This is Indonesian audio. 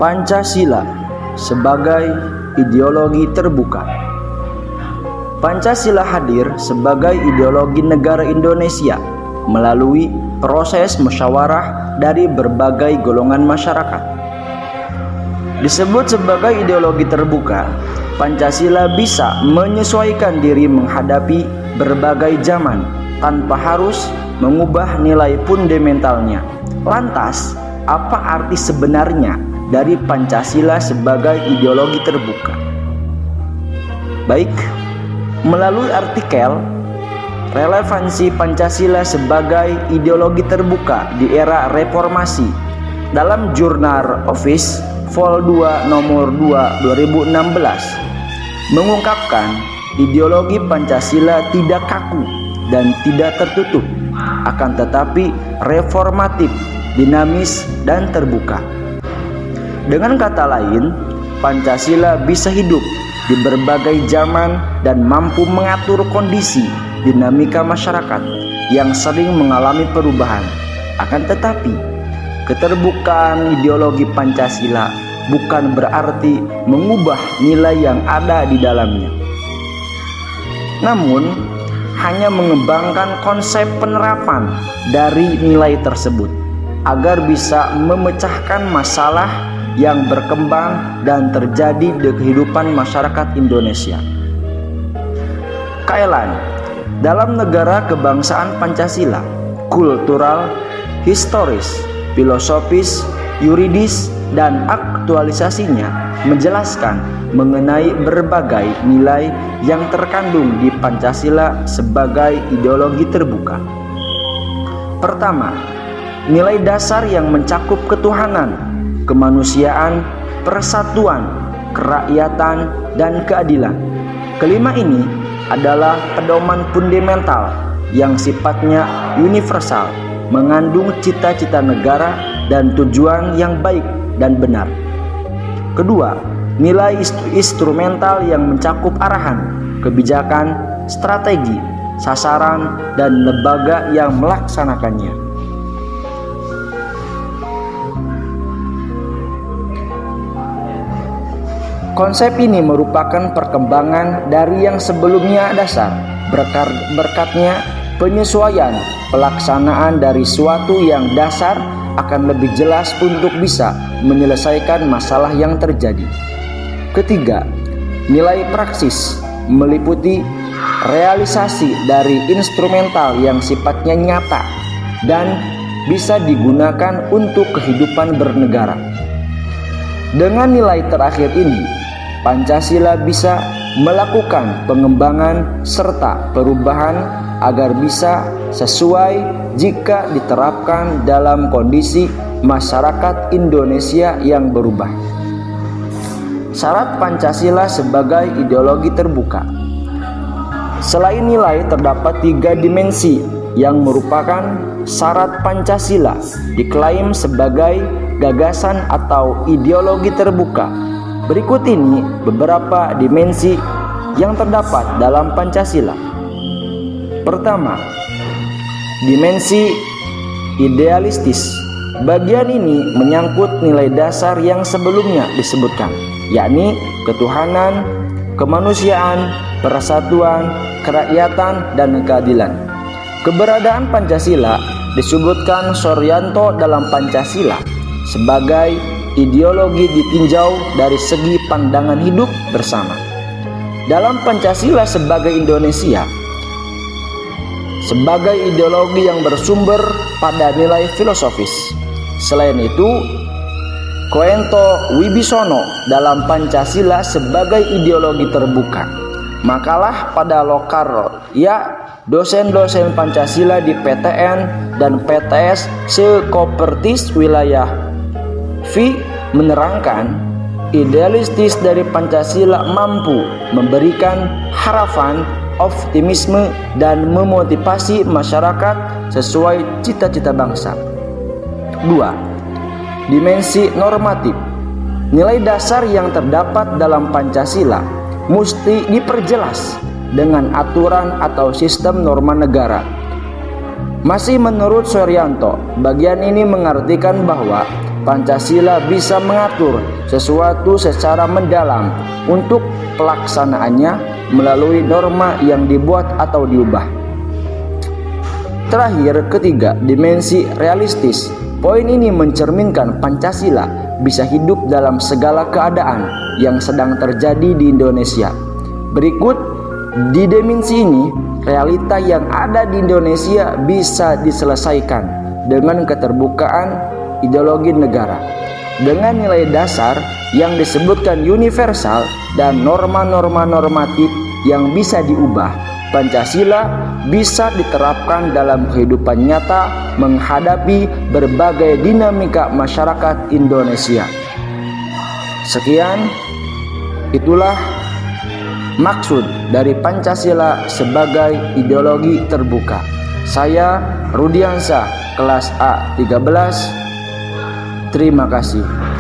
Pancasila sebagai ideologi terbuka. Pancasila hadir sebagai ideologi negara Indonesia melalui proses musyawarah dari berbagai golongan masyarakat. Disebut sebagai ideologi terbuka, Pancasila bisa menyesuaikan diri menghadapi berbagai zaman tanpa harus mengubah nilai fundamentalnya. Lantas, apa arti sebenarnya dari Pancasila sebagai ideologi terbuka? Baik, melalui artikel Relevansi Pancasila sebagai ideologi terbuka di era reformasi dalam Jurnal Office Vol 2 nomor 2 2016 mengungkapkan ideologi Pancasila tidak kaku dan tidak tertutup, akan tetapi reformatif, dinamis, dan terbuka. Dengan kata lain, Pancasila bisa hidup di berbagai zaman dan mampu mengatur kondisi dinamika masyarakat yang sering mengalami perubahan. Akan tetapi, keterbukaan ideologi Pancasila bukan berarti mengubah nilai yang ada di dalamnya, namun hanya mengembangkan konsep penerapan dari nilai tersebut agar bisa memecahkan masalah yang berkembang dan terjadi di kehidupan masyarakat Indonesia. Keelan dalam negara kebangsaan Pancasila, kultural, historis, filosofis, yuridis, dan aktualisasinya menjelaskan mengenai berbagai nilai yang terkandung di Pancasila sebagai ideologi terbuka. Pertama, nilai dasar yang mencakup ketuhanan, kemanusiaan, persatuan, kerakyatan, dan keadilan. Kelima ini adalah pedoman fundamental yang sifatnya universal, mengandung cita-cita negara dan tujuan yang baik dan benar. Kedua, nilai instrumental yang mencakup arahan, kebijakan, strategi, sasaran, dan lembaga yang melaksanakannya. Konsep ini merupakan perkembangan dari yang sebelumnya dasar, berkatnya penyesuaian pelaksanaan dari suatu yang dasar akan lebih jelas untuk bisa menyelesaikan masalah yang terjadi. Ketiga, nilai praksis meliputi realisasi dari instrumental yang sifatnya nyata dan bisa digunakan untuk kehidupan bernegara. Dengan nilai terakhir ini, Pancasila bisa melakukan pengembangan serta perubahan agar bisa sesuai jika diterapkan dalam kondisi masyarakat Indonesia yang berubah. Syarat Pancasila sebagai ideologi terbuka. Selain nilai, terdapat 3 dimensi yang merupakan syarat Pancasila diklaim sebagai gagasan atau ideologi terbuka. Berikut ini beberapa dimensi yang terdapat dalam Pancasila. Pertama, dimensi idealistis. Bagian ini menyangkut nilai dasar yang sebelumnya disebutkan, yakni ketuhanan, kemanusiaan, persatuan, kerakyatan, dan keadilan. Keberadaan Pancasila disebutkan Suryanto dalam Pancasila sebagai ideologi ditinjau dari segi pandangan hidup bersama. Dalam Pancasila sebagai Indonesia, sebagai ideologi yang bersumber pada nilai filosofis. Selain itu, Koento Wibisono dalam Pancasila sebagai ideologi terbuka. Makalah pada Lokar ya dosen-dosen Pancasila di PTN dan PTS Sekopertis wilayah V menerangkan idealistis dari Pancasila mampu memberikan harapan, optimisme, dan memotivasi masyarakat sesuai cita-cita bangsa. 2. Dimensi normatif. Nilai dasar yang terdapat dalam Pancasila mesti diperjelas dengan aturan atau sistem norma negara. Masih menurut Suryanto, bagian ini mengartikan bahwa Pancasila bisa mengatur sesuatu secara mendalam untuk pelaksanaannya melalui norma yang dibuat atau diubah. Terakhir, ketiga, dimensi realistis. Poin ini mencerminkan Pancasila bisa hidup dalam segala keadaan yang sedang terjadi di Indonesia. Berikut, di dimensi ini, realita yang ada di Indonesia bisa diselesaikan dengan keterbukaan ideologi negara. Dengan nilai dasar yang disebutkan universal dan norma-norma normatif yang bisa diubah, Pancasila bisa diterapkan dalam kehidupan nyata menghadapi berbagai dinamika masyarakat Indonesia. Sekian, itulah maksud dari Pancasila sebagai ideologi terbuka. Saya Rudiansyah, kelas A 13. Terima kasih.